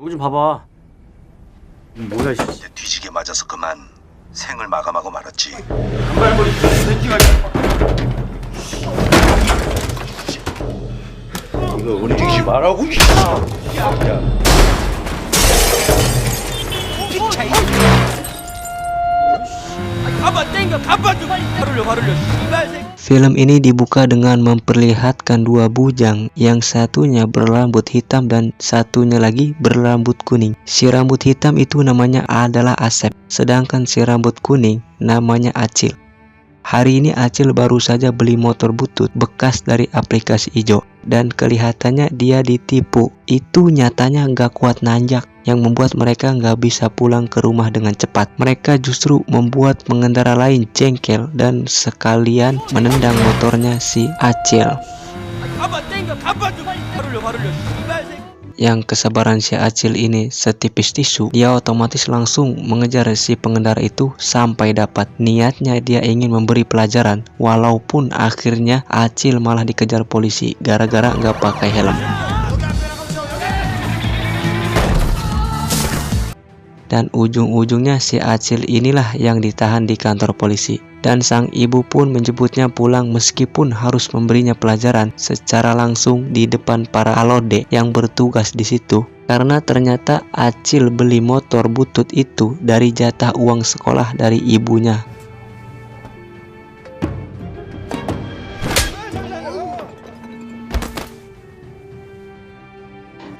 여기 좀 봐봐. 뭐야, 씨. 근데 뒤지게 맞아서 그만 생을 마감하고 말았지. 단발머리 새끼가. 이거 움직이지 말라고. Film ini dibuka dengan memperlihatkan dua bujang, yang satunya berrambut hitam dan satunya lagi berrambut kuning. Si rambut hitam itu namanya adalah Asep, sedangkan si rambut kuning namanya Acil. Hari ini Acil baru saja beli motor butut bekas dari aplikasi ijo, dan kelihatannya dia ditipu. Itu nyatanya nggak kuat nanjak, yang membuat mereka nggak bisa pulang ke rumah dengan cepat. Mereka justru membuat pengendara lain jengkel dan sekalian menendang motornya si Acil. Yang kesabaran si Acil ini setipis tisu, dia otomatis langsung mengejar si pengendara itu sampai dapat. Niatnya dia ingin memberi pelajaran, walaupun akhirnya Acil malah dikejar polisi gara-gara nggak pakai helm. Dan ujung-ujungnya si Acil inilah yang ditahan di kantor polisi. Dan sang ibu pun menjemputnya pulang meskipun harus memberinya pelajaran secara langsung di depan para alode yang bertugas di situ. Karena ternyata Acil beli motor butut itu dari jatah uang sekolah dari ibunya.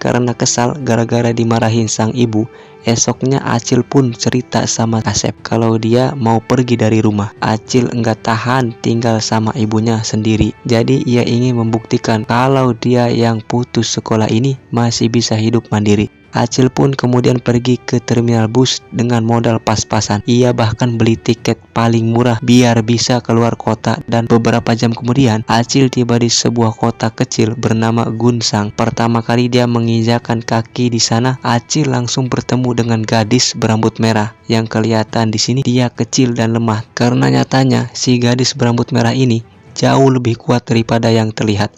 Karena kesal gara-gara dimarahin sang ibu, esoknya Acil pun cerita sama Asep kalau dia mau pergi dari rumah. Acil enggak tahan tinggal sama ibunya sendiri. Jadi ia ingin membuktikan kalau dia yang putus sekolah ini masih bisa hidup mandiri. Acil pun kemudian pergi ke terminal bus dengan modal pas-pasan. Ia bahkan beli tiket paling murah biar bisa keluar kota, dan beberapa jam kemudian Acil tiba di sebuah kota kecil bernama Gunsang. Pertama kali dia menginjakan kaki di sana, Acil langsung bertemu dengan gadis berambut merah yang kelihatan di sini dia kecil dan lemah. Karena nyatanya si gadis berambut merah ini jauh lebih kuat daripada yang terlihat.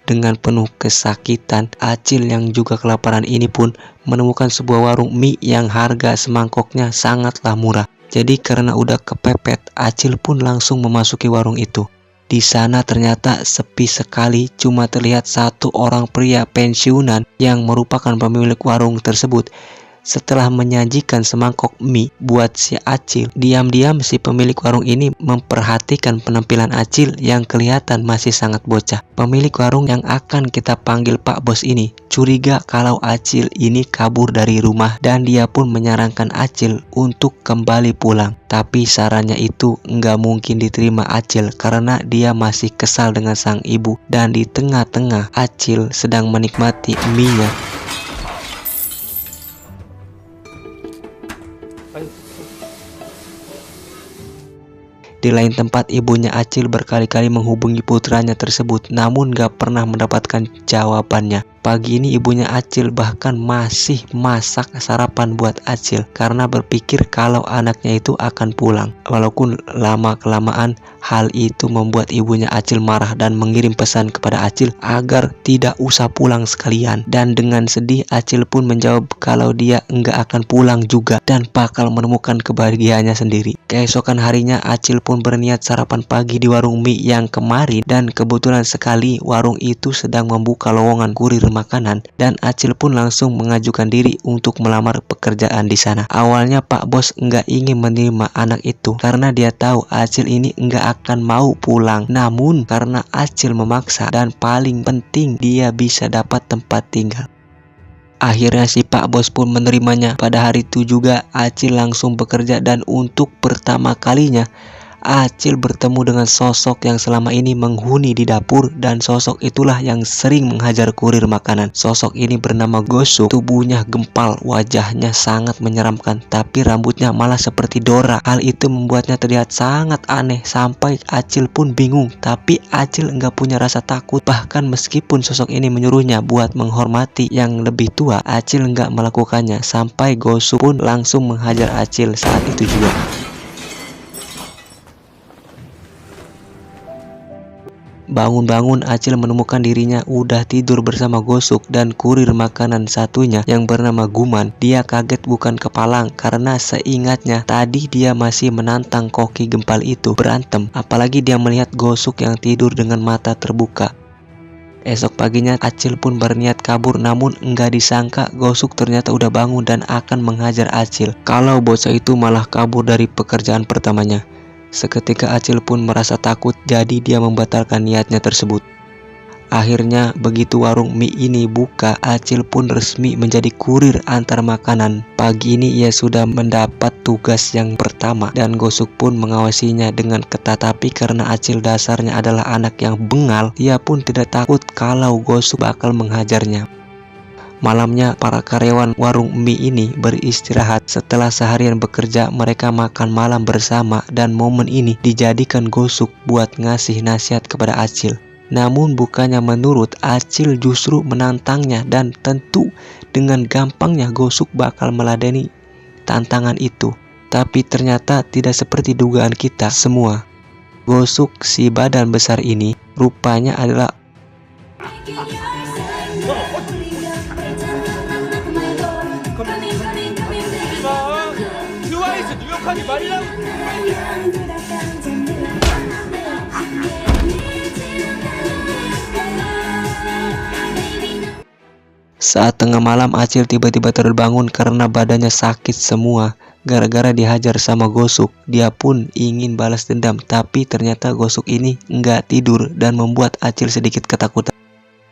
Dengan penuh kesakitan, Acil yang juga kelaparan ini pun menemukan sebuah warung mie yang harga semangkoknya sangatlah murah. Jadi karena udah kepepet, Acil pun langsung memasuki warung itu. Di sana ternyata sepi sekali, cuma terlihat satu orang pria pensiunan yang merupakan pemilik warung tersebut. Setelah menyajikan semangkok mie buat si Acil, diam-diam si pemilik warung ini memperhatikan penampilan Acil yang kelihatan masih sangat bocah. Pemilik warung yang akan kita panggil Pak Bos ini curiga kalau Acil ini kabur dari rumah, dan dia pun menyarankan Acil untuk kembali pulang. Tapi sarannya itu nggak mungkin diterima Acil karena dia masih kesal dengan sang ibu, dan di tengah-tengah Acil sedang menikmati mie-nya. Di lain tempat, ibunya Acil berkali-kali menghubungi putranya tersebut, namun gak pernah mendapatkan jawabannya. Pagi ini ibunya Acil bahkan masih masak sarapan buat Acil karena berpikir kalau anaknya itu akan pulang. Walaupun lama-kelamaan hal itu membuat ibunya Acil marah dan mengirim pesan kepada Acil agar tidak usah pulang sekalian. Dan dengan sedih Acil pun menjawab kalau dia enggak akan pulang juga dan bakal menemukan kebahagiaannya sendiri. Keesokan harinya Acil pun berniat sarapan pagi di warung mie yang kemarin, dan kebetulan sekali warung itu sedang membuka lowongan kurir makanan, dan Acil pun langsung mengajukan diri untuk melamar pekerjaan di sana. Awalnya Pak Bos nggak ingin menerima anak itu karena dia tahu Acil ini nggak akan mau pulang. Namun karena Acil memaksa, dan paling penting dia bisa dapat tempat tinggal, akhirnya si Pak Bos pun menerimanya. Pada hari itu juga Acil langsung bekerja, dan untuk pertama kalinya Acil bertemu dengan sosok yang selama ini menghuni di dapur, dan sosok itulah yang sering menghajar kurir makanan. Sosok ini bernama Gosu. Tubuhnya gempal, wajahnya sangat menyeramkan, tapi rambutnya malah seperti Dora. Hal itu membuatnya terlihat sangat aneh sampai Acil pun bingung. Tapi Acil nggak punya rasa takut, bahkan meskipun sosok ini menyuruhnya buat menghormati yang lebih tua, Acil nggak melakukannya sampai Gosu pun langsung menghajar Acil saat itu juga. Bangun-bangun Acil menemukan dirinya udah tidur bersama Gosuk dan kurir makanan satunya yang bernama Guman. Dia kaget bukan kepalang karena seingatnya tadi dia masih menantang koki gempal itu berantem. Apalagi dia melihat Gosuk yang tidur dengan mata terbuka. Esok paginya Acil pun berniat kabur, namun enggak disangka Gosuk ternyata udah bangun dan akan menghajar Acil kalau bocah itu malah kabur dari pekerjaan pertamanya. Seketika Acil pun merasa takut, jadi dia membatalkan niatnya tersebut. Akhirnya begitu warung mie ini buka, Acil pun resmi menjadi kurir antar makanan. Pagi ini ia sudah mendapat tugas yang pertama dan Gosuk pun mengawasinya dengan ketat. Tapi karena Acil dasarnya adalah anak yang bengal, ia pun tidak takut kalau Gosuk bakal menghajarnya. Malamnya para karyawan warung mie ini beristirahat. Setelah seharian bekerja, mereka makan malam bersama dan momen ini dijadikan Gosuk buat ngasih nasihat kepada Acil. Namun bukannya menurut, Acil justru menantangnya dan tentu dengan gampangnya Gosuk bakal meladeni tantangan itu. Tapi ternyata tidak seperti dugaan kita semua. Gosuk si badan besar ini rupanya adalah Saat tengah malam Acil tiba-tiba terbangun karena badannya sakit semua gara-gara dihajar sama Gosuk. Dia pun ingin balas dendam, tapi ternyata Gosuk ini enggak tidur dan membuat Acil sedikit ketakutan.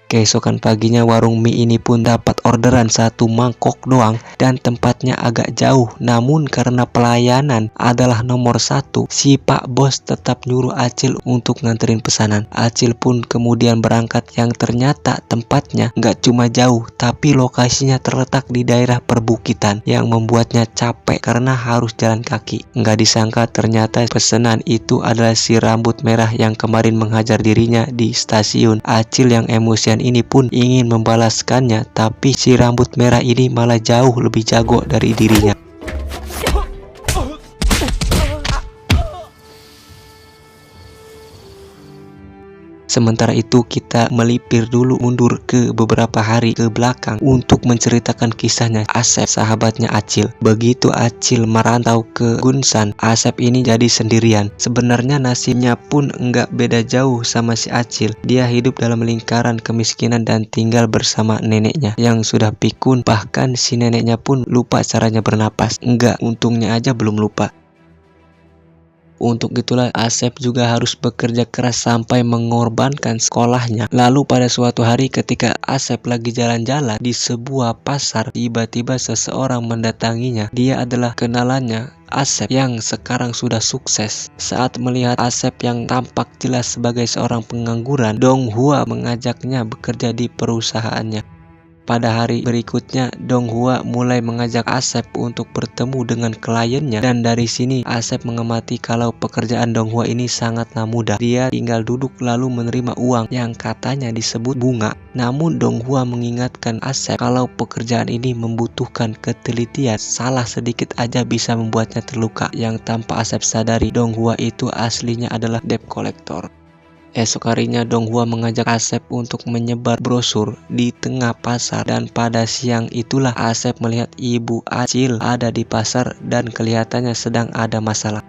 Keesokan paginya warung mie ini pun dapat orderan 1 mangkok doang dan tempatnya agak jauh. Namun karena pelayanan adalah nomor 1, si Pak Bos tetap nyuruh Acil untuk nganterin pesanan. Acil pun kemudian berangkat yang ternyata tempatnya nggak cuma jauh, tapi lokasinya terletak di daerah perbukitan yang membuatnya capek karena harus jalan kaki. Nggak disangka ternyata pesanan itu adalah si rambut merah yang kemarin menghajar dirinya di stasiun. Acil yang emosian ini pun ingin membalaskannya, tapi si rambut merah ini malah jauh lebih jago dari dirinya. Sementara itu kita melipir dulu mundur ke beberapa hari ke belakang untuk menceritakan kisahnya Asep, sahabatnya Acil. Begitu Acil merantau ke Gunsan, Asep ini jadi sendirian. Sebenarnya nasibnya pun enggak beda jauh sama si Acil. Dia hidup dalam lingkaran kemiskinan dan tinggal bersama neneknya yang sudah pikun. Bahkan si neneknya pun lupa caranya bernapas. Enggak, untungnya aja belum lupa. Untuk itulah Asep juga harus bekerja keras sampai mengorbankan sekolahnya. Lalu pada suatu hari ketika Asep lagi jalan-jalan di sebuah pasar, tiba-tiba seseorang mendatanginya. Dia adalah kenalannya Asep yang sekarang sudah sukses. Saat melihat Asep yang tampak jelas sebagai seorang pengangguran, Dong Hua mengajaknya bekerja di perusahaannya. Pada hari berikutnya, Dong Hua mulai mengajak Asep untuk bertemu dengan kliennya, dan dari sini Asep mengamati kalau pekerjaan Dong Hua ini sangatlah mudah. Dia tinggal duduk lalu menerima uang yang katanya disebut bunga. Namun Dong Hua mengingatkan Asep kalau pekerjaan ini membutuhkan ketelitian. Salah sedikit aja bisa membuatnya terluka. Yang tanpa Asep sadari, Dong Hua itu aslinya adalah debt collector. Esok harinya Dong Hua mengajak Asep untuk menyebar brosur di tengah pasar, dan pada siang itulah Asep melihat ibu Acil ada di pasar dan kelihatannya sedang ada masalah.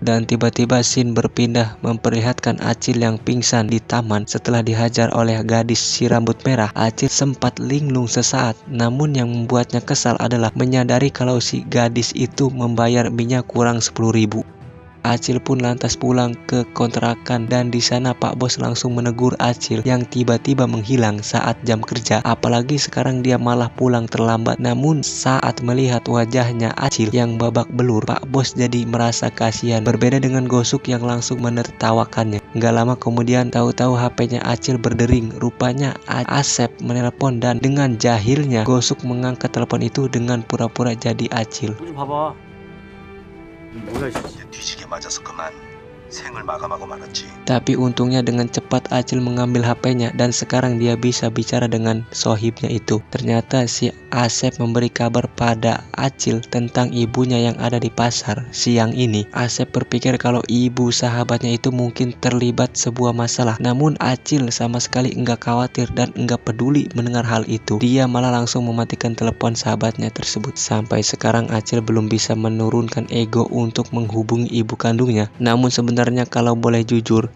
Dan tiba-tiba scene berpindah memperlihatkan Acil yang pingsan di taman setelah dihajar oleh gadis si rambut merah. Acil sempat linglung sesaat, namun yang membuatnya kesal adalah menyadari kalau si gadis itu membayar minyak kurang 10.000. Acil pun lantas pulang ke kontrakan, dan di sana Pak Bos langsung menegur Acil yang tiba-tiba menghilang saat jam kerja. Apalagi sekarang dia malah pulang terlambat. Namun saat melihat wajahnya Acil yang babak belur, Pak Bos jadi merasa kasihan. Berbeda dengan Gosuk yang langsung menertawakannya. Nggak lama kemudian tahu-tahu HP-nya Acil berdering. Rupanya Asep menelpon, dan dengan jahilnya Gosuk mengangkat telepon itu dengan pura-pura jadi Acil. 좀 봐봐. 뭐야 씨. 뒤지게 맞아서 그만 생을 마감하고 말았지. Tapi untungnya dengan cepat Acil mengambil HP-nya dan sekarang dia bisa bicara dengan sohibnya itu. Ternyata si Asep memberi kabar pada Acil tentang ibunya yang ada di pasar siang ini. Asep berpikir kalau ibu sahabatnya itu mungkin terlibat sebuah masalah. Namun Acil sama sekali enggak khawatir dan enggak peduli mendengar hal itu. Dia malah langsung mematikan telepon sahabatnya tersebut. Sampai sekarang Acil belum bisa menurunkan ego untuk menghubungi ibu kandungnya. Namun sebenarnya kalau boleh jujur,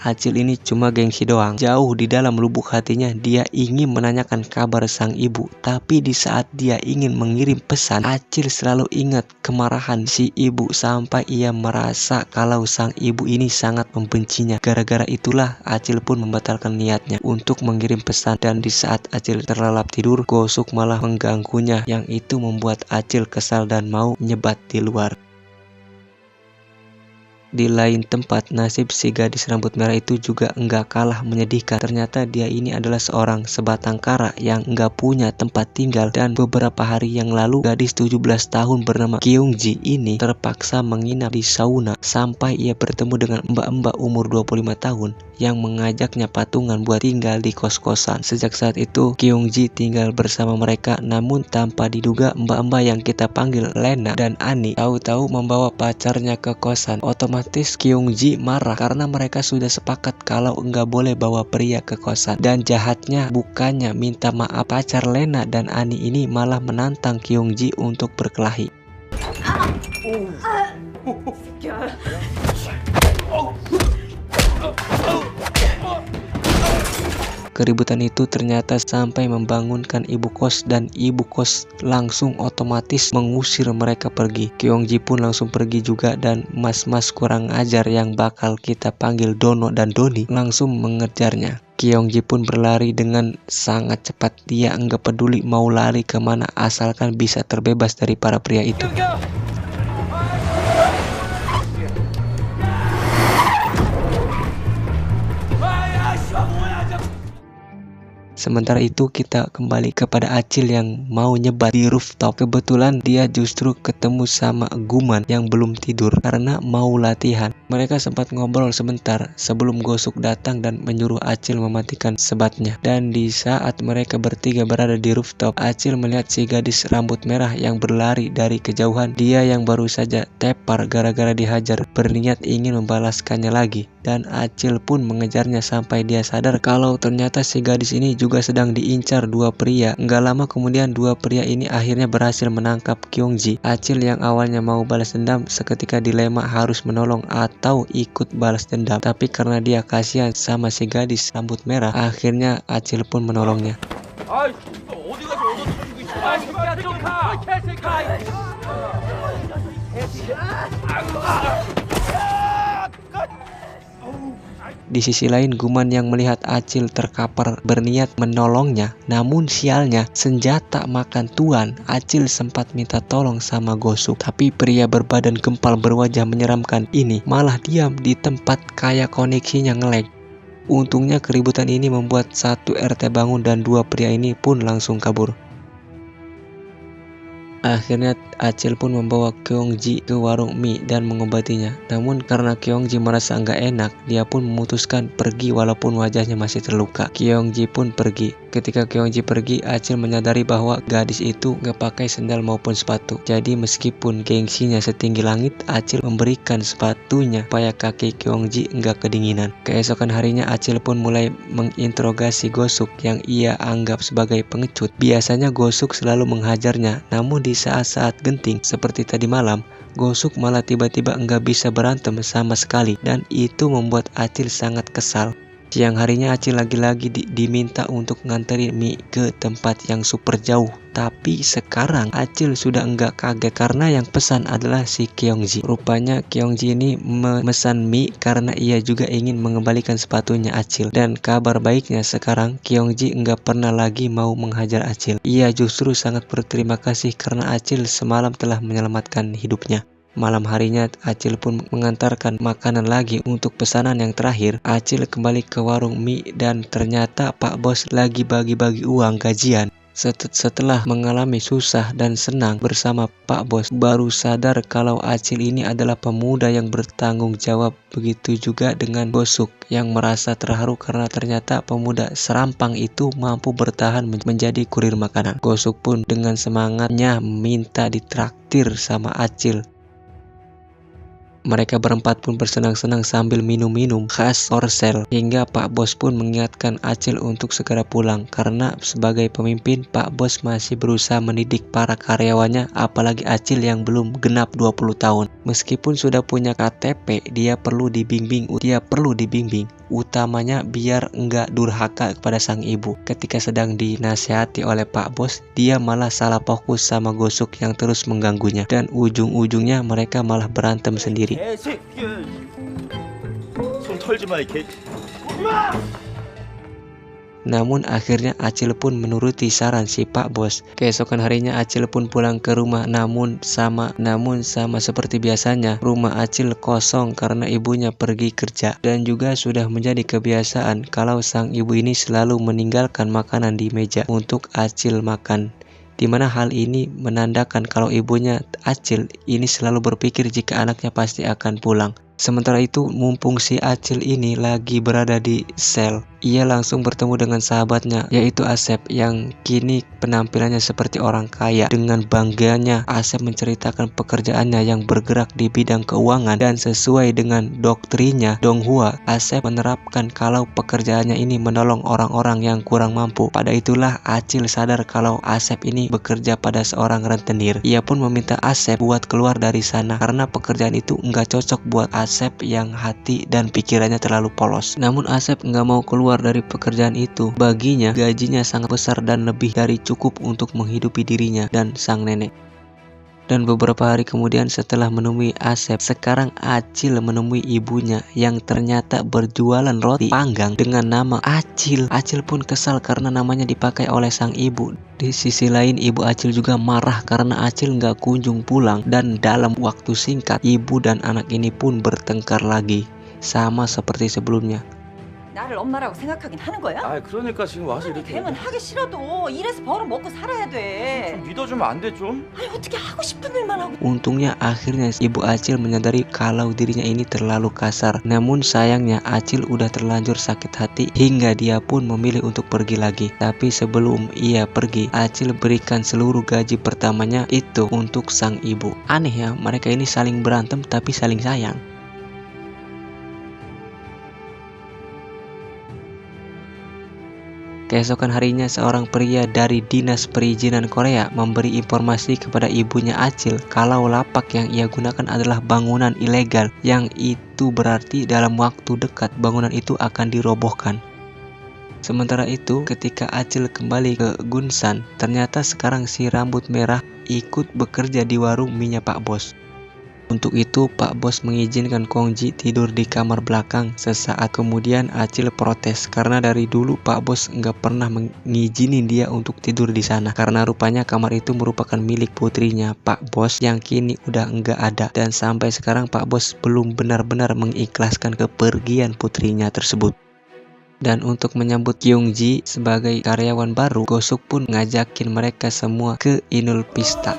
Acil ini cuma gengsi doang. Jauh di dalam lubuk hatinya dia ingin menanyakan kabar sang ibu. Tapi di saat dia ingin mengirim pesan, Acil selalu ingat kemarahan si ibu sampai ia merasa kalau sang ibu ini sangat membencinya. Gara-gara itulah Acil pun membatalkan niatnya untuk mengirim pesan. Dan di saat Acil terlelap tidur, Gosuk malah mengganggunya. Yang itu membuat Acil kesal dan mau nyebat di luar. Di lain tempat, nasib si gadis rambut merah itu juga enggak kalah menyedihkan. Ternyata dia ini adalah seorang sebatang kara yang enggak punya tempat tinggal. Dan beberapa hari yang lalu, gadis 17 tahun bernama Kyungji ini terpaksa menginap di sauna sampai ia bertemu dengan mbak-mbak umur 25 tahun yang mengajaknya patungan buat tinggal di kos-kosan. Sejak saat itu, Kyungji tinggal bersama mereka, namun tanpa diduga mbak-mbak yang kita panggil Lena dan Ani tahu-tahu membawa pacarnya ke kosan. Otomatis Kyungji marah karena mereka sudah sepakat kalau enggak boleh bawa pria ke kosan. Dan jahatnya, bukannya minta maaf, pacar Lena dan Ani ini malah menantang Kyungji untuk berkelahi. Keributan itu ternyata sampai membangunkan ibu kos dan ibu kos langsung otomatis mengusir mereka pergi. Kyungji pun langsung pergi juga dan mas-mas kurang ajar yang bakal kita panggil Dono dan Doni langsung mengejarnya. Kyungji pun berlari dengan sangat cepat. Dia enggak peduli mau lari kemana asalkan bisa terbebas dari para pria itu. Sementara itu kita kembali kepada Acil yang mau nyebat di rooftop. Kebetulan dia justru ketemu sama Guman yang belum tidur karena mau latihan. Mereka sempat ngobrol sebentar sebelum Gosuk datang dan menyuruh Acil mematikan sebatnya. Dan di saat mereka bertiga berada di rooftop, Acil melihat si gadis rambut merah yang berlari dari kejauhan. Dia yang baru saja tepar gara-gara dihajar berniat ingin membalaskannya lagi. Dan Acil pun mengejarnya sampai dia sadar kalau ternyata si gadis ini juga sedang diincar dua pria. Nggak lama kemudian dua pria ini akhirnya berhasil menangkap Kyungji. Acil yang awalnya mau balas dendam seketika dilema harus menolong atau ikut balas dendam. Tapi karena dia kasihan sama si gadis rambut merah, akhirnya Acil pun menolongnya. Di sisi lain, Guman yang melihat Acil terkapar berniat menolongnya. Namun sialnya, senjata makan tuan. Acil sempat minta tolong sama Gosuk. Tapi pria berbadan gempal berwajah menyeramkan ini malah diam di tempat kayak koneksinya nge-lag. Untungnya keributan ini membuat satu RT bangun dan dua pria ini pun langsung kabur. Akhirnya Acil pun membawa Kyungji ke warung mie dan mengobatinya. Namun karena Kyungji merasa nggak enak, dia pun memutuskan pergi walaupun wajahnya masih terluka. Kyungji pun pergi. Ketika Kyungji pergi, Acil menyadari bahwa gadis itu nggak pakai sendal maupun sepatu. Jadi meskipun gengsinya setinggi langit, Acil memberikan sepatunya supaya kaki Kyungji nggak kedinginan. Keesokan harinya Acil pun mulai menginterogasi Gosuk yang ia anggap sebagai pengecut. Biasanya Gosuk selalu menghajarnya, namun di saat-saat genting seperti tadi malam, Gosuk malah tiba-tiba nggak bisa berantem sama sekali dan itu membuat Acil sangat kesal. Siang harinya Acil lagi-lagi diminta untuk nganterin mie ke tempat yang super jauh. Tapi sekarang Acil sudah enggak kaget karena yang pesan adalah si Kyungji. Rupanya Kyungji ini memesan mie karena ia juga ingin mengembalikan sepatunya Acil. Dan kabar baiknya sekarang Kyungji enggak pernah lagi mau menghajar Acil. Ia justru sangat berterima kasih karena Acil semalam telah menyelamatkan hidupnya. Malam harinya Acil pun mengantarkan makanan lagi untuk pesanan yang terakhir. Acil kembali ke warung mie dan ternyata Pak Bos lagi bagi-bagi uang gajian. Setelah mengalami susah dan senang bersama Pak Bos, baru sadar kalau Acil ini adalah pemuda yang bertanggung jawab. Begitu juga dengan Gosuk yang merasa terharu karena ternyata pemuda serampang itu mampu bertahan menjadi kurir makanan. Gosuk pun dengan semangatnya minta ditraktir sama Acil. Mereka berempat pun bersenang-senang sambil minum-minum khas Orsel, hingga Pak Bos pun mengingatkan Acil untuk segera pulang karena sebagai pemimpin Pak Bos masih berusaha mendidik para karyawannya, apalagi Acil yang belum genap 20 tahun. Meskipun sudah punya KTP, dia perlu dibimbing, utamanya biar enggak durhaka kepada sang ibu. Ketika sedang dinasihati oleh Pak Bos, dia malah salah fokus sama Gosuk yang terus mengganggunya, dan ujung-ujungnya mereka malah berantem sendiri. 손 털지 마, 이 개. Namun akhirnya Acil pun menuruti saran si Pak Bos. Keesokan harinya Acil pun pulang ke rumah, namun sama seperti biasanya, rumah Acil kosong karena ibunya pergi kerja. Dan juga sudah menjadi kebiasaan kalau sang ibu ini selalu meninggalkan makanan di meja untuk Acil makan. Dimana hal ini menandakan kalau ibunya Acil ini selalu berpikir jika anaknya pasti akan pulang. Sementara itu, mumpung si Acil ini lagi berada di sel, ia langsung bertemu dengan sahabatnya, yaitu Asep, yang kini penampilannya seperti orang kaya. Dengan bangganya, Asep menceritakan pekerjaannya yang bergerak di bidang keuangan, dan sesuai dengan doktrinnya Donghua, Asep menerapkan kalau pekerjaannya ini menolong orang-orang yang kurang mampu. Pada itulah Acil sadar kalau Asep ini bekerja pada seorang rentenir. Ia pun meminta Asep buat keluar dari sana karena pekerjaan itu nggak cocok buat Asep yang hati dan pikirannya terlalu polos. Namun Asep nggak mau keluar dari pekerjaan itu. Baginya gajinya sangat besar dan lebih dari cukup untuk menghidupi dirinya dan sang nenek. Dan beberapa hari kemudian setelah menemui Asep, sekarang Acil menemui ibunya yang ternyata berjualan roti panggang dengan nama Acil. Acil pun kesal karena namanya dipakai oleh sang ibu. Di sisi lain, ibu Acil juga marah karena Acil nggak kunjung pulang, dan dalam waktu singkat ibu dan anak ini pun bertengkar lagi, sama seperti sebelumnya. 나를 엄마라고 생각하긴 하는 거야? 아, 그러니까 지금 와서 이렇게. 되면 하기 싫어도 일해서 벌어 먹고 살아야 돼. 좀 믿어주면 안 돼, 좀? 아니 어떻게 하고 싶은 일만 하고. Untungnya akhirnya ibu Acil menyadari kalau dirinya ini terlalu kasar. Namun sayangnya Acil udah terlanjur sakit hati hingga dia pun memilih untuk pergi lagi. Tapi sebelum ia pergi, Acil berikan seluruh gaji pertamanya itu untuk sang ibu. Aneh ya, mereka ini saling berantem tapi saling sayang. Keesokan harinya, seorang pria dari Dinas Perizinan Korea memberi informasi kepada ibunya Acil kalau lapak yang ia gunakan adalah bangunan ilegal, yang itu berarti dalam waktu dekat bangunan itu akan dirobohkan. Sementara itu, ketika Acil kembali ke Gunsan, ternyata sekarang si rambut merah ikut bekerja di warung minyak Pak Bos. Untuk itu Pak Bos mengizinkan Kongji tidur di kamar belakang. Sesaat kemudian Acil protes karena dari dulu Pak Bos nggak pernah mengizinin dia untuk tidur di sana, karena rupanya kamar itu merupakan milik putrinya Pak Bos yang kini udah nggak ada, dan sampai sekarang Pak Bos belum benar-benar mengikhlaskan kepergian putrinya tersebut. Dan untuk menyambut Kyungji sebagai karyawan baru, Gosuk pun ngajakin mereka semua ke Inul Pista.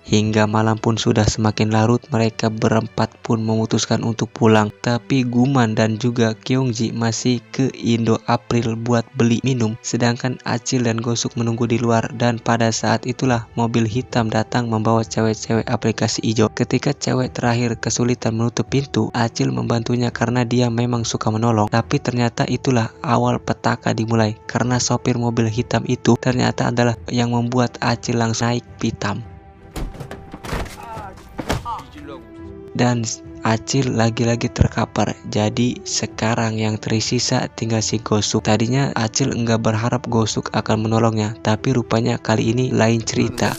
Hingga malam pun sudah semakin larut, mereka berempat pun memutuskan untuk pulang. Tapi Guman dan juga Kyungji masih ke Indo April buat beli minum, sedangkan Acil dan Gosuk menunggu di luar. Dan pada saat itulah mobil hitam datang membawa cewek-cewek aplikasi hijau. Ketika cewek terakhir kesulitan menutup pintu, Acil membantunya karena dia memang suka menolong. Tapi ternyata itulah awal petaka dimulai, karena sopir mobil hitam itu ternyata adalah yang membuat Acil langsung naik pitam. Dan Acil lagi-lagi terkapar. Jadi sekarang yang tersisa tinggal si Gosuk. Tadinya Acil enggak berharap Gosuk akan menolongnya, tapi rupanya kali ini lain cerita.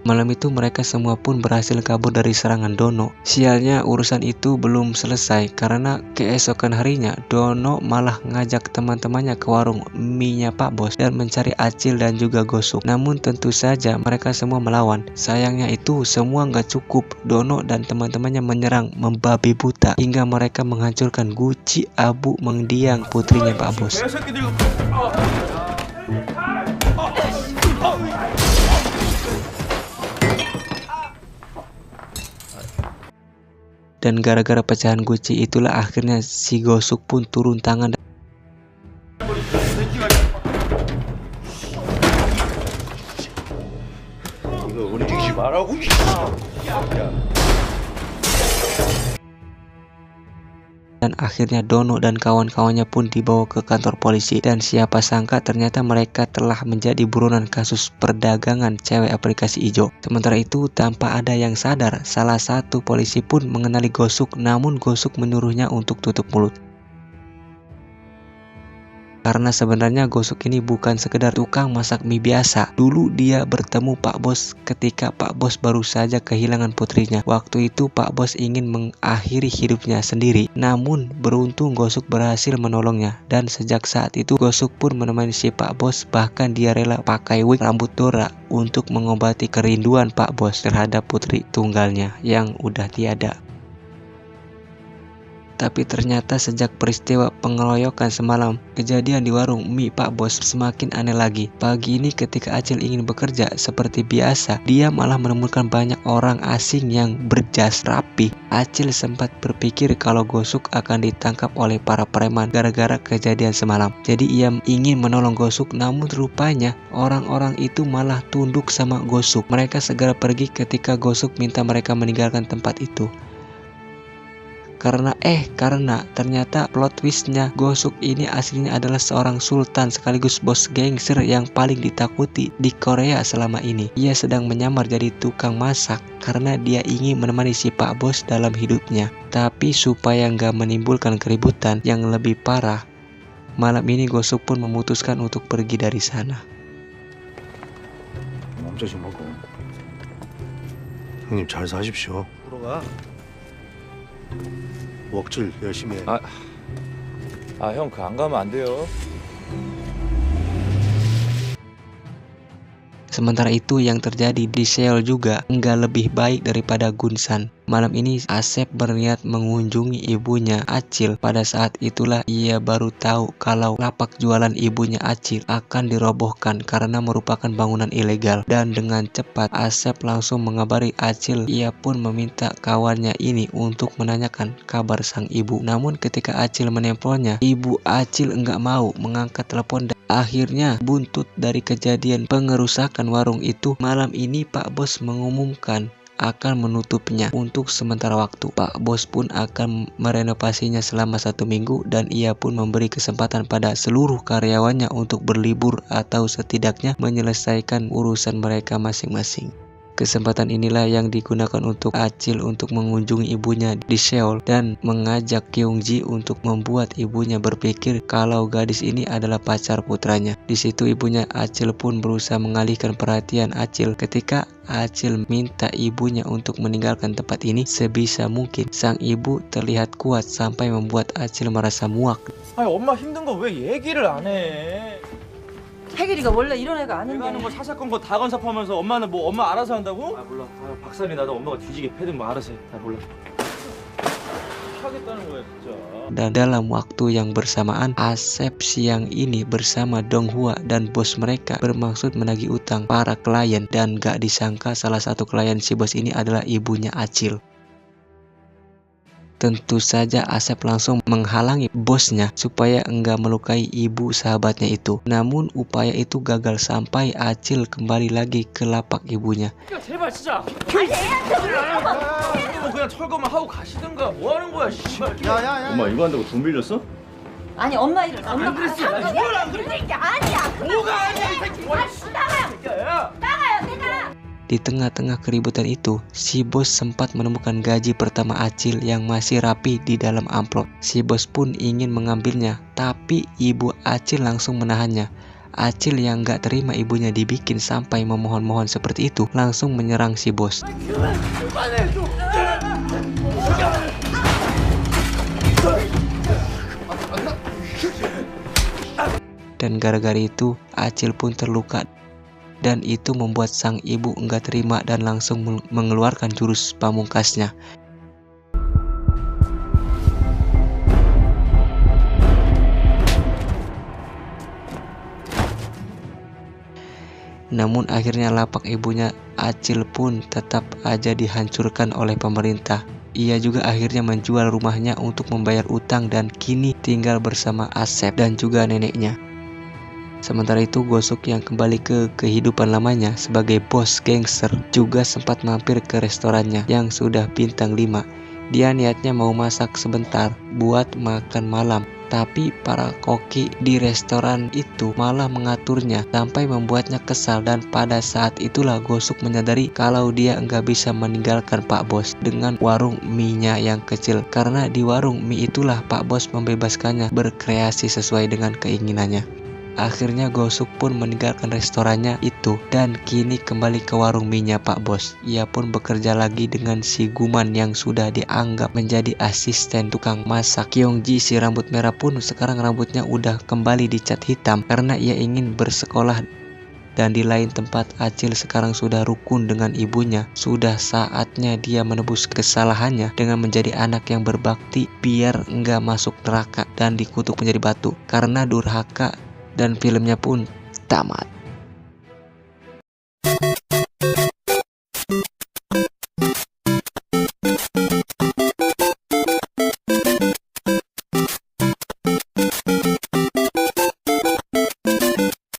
Malam itu mereka semua pun berhasil kabur dari serangan Dono. Sialnya urusan itu belum selesai karena keesokan harinya Dono malah ngajak teman-temannya ke warung mie-nya Pak Bos dan mencari Acil dan juga Gosuk. Namun tentu saja mereka semua melawan. Sayangnya itu semua nggak cukup. Dono dan teman-temannya menyerang membabi buta hingga mereka menghancurkan guci abu mendiang putrinya Pak Bos. Dan gara-gara pecahan guci itulah akhirnya si Gosuk pun turun tangan. 이거 움직이지 말라고. Dan akhirnya Dono dan kawan-kawannya pun dibawa ke kantor polisi. Dan siapa sangka ternyata mereka telah menjadi buronan kasus perdagangan cewek aplikasi hijau. Sementara itu tanpa ada yang sadar, salah satu polisi pun mengenali Gosuk, namun Gosuk menyuruhnya untuk tutup mulut. Karena sebenarnya Gosuk ini bukan sekedar tukang masak mie biasa. Dulu dia bertemu Pak Bos ketika Pak Bos baru saja kehilangan putrinya. Waktu itu Pak Bos ingin mengakhiri hidupnya sendiri. Namun beruntung Gosuk berhasil menolongnya. Dan sejak saat itu Gosuk pun menemani si Pak Bos. Bahkan dia rela pakai wig rambut Dora untuk mengobati kerinduan Pak Bos terhadap putri tunggalnya yang udah tiada. Tapi ternyata sejak peristiwa pengeroyokan semalam, kejadian di warung mie Pak Bos semakin aneh lagi. Pagi ini ketika Acil ingin bekerja seperti biasa, dia malah menemukan banyak orang asing yang berjas rapi. Acil sempat berpikir kalau Gosuk akan ditangkap oleh para preman gara-gara kejadian semalam. Jadi ia ingin menolong Gosuk, namun rupanya orang-orang itu malah tunduk sama Gosuk. Mereka segera pergi ketika Gosuk minta mereka meninggalkan tempat itu. Karena ternyata plot twistnya Gosuk ini aslinya adalah seorang sultan sekaligus bos gangster yang paling ditakuti di Korea selama ini. Ia sedang menyamar jadi tukang masak karena dia ingin menemani si Pak Bos dalam hidupnya. Tapi supaya nggak menimbulkan keributan yang lebih parah, malam ini Gosuk pun memutuskan untuk pergi dari sana. 멈춰지 먹고. 형님 잘 사십시오. 들어가. 웍질 열심히 해. 형 그 안 가면 안 돼요. Sementara itu yang terjadi di Seoul juga nggak lebih baik daripada Gunsan. Malam ini Asep berniat mengunjungi ibunya Acil. Pada saat itulah ia baru tahu kalau lapak jualan ibunya Acil akan dirobohkan karena merupakan bangunan ilegal. Dan dengan cepat Asep langsung mengabari Acil. Ia pun meminta kawannya ini untuk menanyakan kabar sang ibu. Namun ketika Acil menelponnya, ibu Acil nggak mau mengangkat telepon. Akhirnya buntut dari kejadian pengerusakan warung itu, malam ini Pak Bos mengumumkan akan menutupnya untuk sementara waktu. Pak Bos pun akan merenovasinya selama 1 minggu dan ia pun memberi kesempatan pada seluruh karyawannya untuk berlibur atau setidaknya menyelesaikan urusan mereka masing-masing. Kesempatan inilah yang digunakan untuk Acil untuk mengunjungi ibunya di Seoul dan mengajak Kyungji untuk membuat ibunya berpikir kalau gadis ini adalah pacar putranya. Di situ ibunya Acil pun berusaha mengalihkan perhatian Acil. Ketika Acil minta ibunya untuk meninggalkan tempat ini sebisa mungkin, sang ibu terlihat kuat sampai membuat Acil merasa muak. 아니 엄마 힘든 거 왜 얘기를 안 해? 태길이가 원래 이런 애가 내가 하는 아닌데. 거 사사건 거 다 건사하면서 엄마는 뭐 엄마 알아서 한다고? 몰라. 박살이 나도 엄마가 뒤지게 패든 뭐 알아서 해. 몰라. 하겠다는 거야 진짜. Dan dalam waktu yang bersamaan, Asep siang ini bersama Donghua dan bos mereka bermaksud menagih utang para klien. Dan gak disangka salah satu klien si bos ini adalah ibunya Acil. Tentu saja Asep langsung menghalangi bosnya supaya enggak melukai ibu sahabatnya itu. Namun upaya itu gagal sampai Acil kembali lagi ke lapak ibunya. 야 제발 진짜. 그냥 철거만 하고 가시든가 뭐 하는 거야 씨발. 야야야. 엄마 이거 한다고 돈 빌렸어? 아니 엄마 일은 엄마 그랬어. 한 이걸 거야. 안 그랬어. 게 아니야. 뭐가 아니야 이 새끼. 나가요. 야. 나가요. 내가. Di tengah-tengah keributan itu, si bos sempat menemukan gaji pertama Acil yang masih rapi di dalam amplop. Si bos pun ingin mengambilnya, tapi ibu Acil langsung menahannya. Acil yang gak terima ibunya dibikin sampai memohon-mohon seperti itu langsung menyerang si bos. Dan gara-gara itu Acil pun terluka. Dan itu membuat sang ibu enggak terima dan langsung mengeluarkan jurus pamungkasnya. Namun akhirnya lapak ibunya Acil pun tetap aja dihancurkan oleh pemerintah. Ia juga akhirnya menjual rumahnya untuk membayar utang dan kini tinggal bersama Asep dan juga neneknya. Sementara itu Gosok yang kembali ke kehidupan lamanya sebagai bos gangster juga sempat mampir ke restorannya yang sudah bintang 5. Dia niatnya mau masak sebentar buat makan malam, tapi para koki di restoran itu malah mengaturnya sampai membuatnya kesal. Dan pada saat itulah Gosok menyadari kalau dia nggak bisa meninggalkan Pak Bos dengan warung mie-nya yang kecil, karena di warung mie itulah Pak Bos membebaskannya berkreasi sesuai dengan keinginannya. Akhirnya Gosok pun meninggalkan restorannya itu dan kini kembali ke warung mie-nya Pak Bos. Ia pun bekerja lagi dengan si Guman yang sudah dianggap menjadi asisten tukang masak. Kyongji si rambut merah pun sekarang rambutnya udah kembali dicat hitam karena ia ingin bersekolah. Dan di lain tempat Acil sekarang sudah rukun dengan ibunya. Sudah saatnya dia menebus kesalahannya dengan menjadi anak yang berbakti biar enggak masuk neraka dan dikutuk menjadi batu karena durhaka. Dan filmnya pun tamat.